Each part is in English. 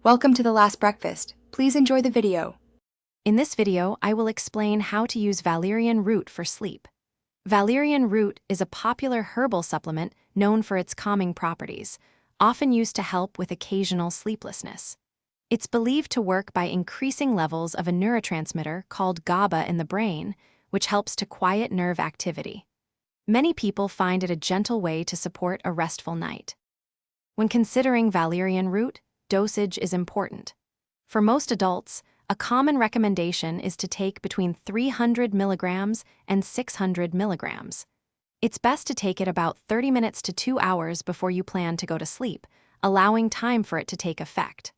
Welcome to The Last Breakfast. Please enjoy the video. In this video, I will explain how to use valerian root for sleep. Valerian root is a popular herbal supplement known for its calming properties, often used to help with occasional sleeplessness. It's believed to work by increasing levels of a neurotransmitter called GABA in the brain, which helps to quiet nerve activity. Many people find it a gentle way to support a restful night. When considering valerian root, dosage is important. For most adults, a common recommendation is to take between 300 milligrams and 600 milligrams. It's best to take it about 30 minutes to 2 hours before you plan to go to sleep, allowing time for it to take effect.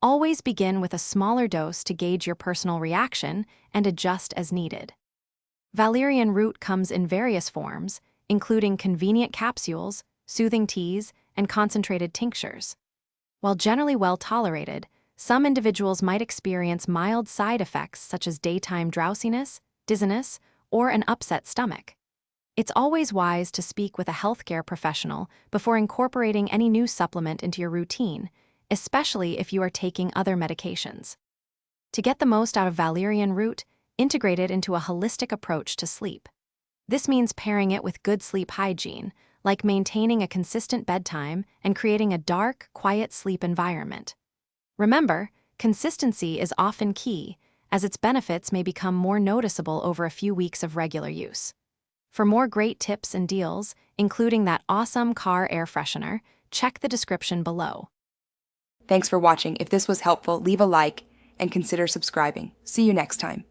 Always begin with a smaller dose to gauge your personal reaction and adjust as needed. Valerian root comes in various forms, including convenient capsules, soothing teas, and concentrated tinctures. While generally well tolerated, some individuals might experience mild side effects such as daytime drowsiness, dizziness, or an upset stomach. It's always wise to speak with a healthcare professional before incorporating any new supplement into your routine, especially if you are taking other medications. To get the most out of valerian root, integrate it into a holistic approach to sleep. This means pairing it with good sleep hygiene, like maintaining a consistent bedtime and creating a dark, quiet sleep environment. Remember, consistency is often key, as its benefits may become more noticeable over a few weeks of regular use. For more great tips and deals, including that awesome car air freshener, check the description below. Thanks for watching. If this was helpful, leave a like and consider subscribing. See you next time.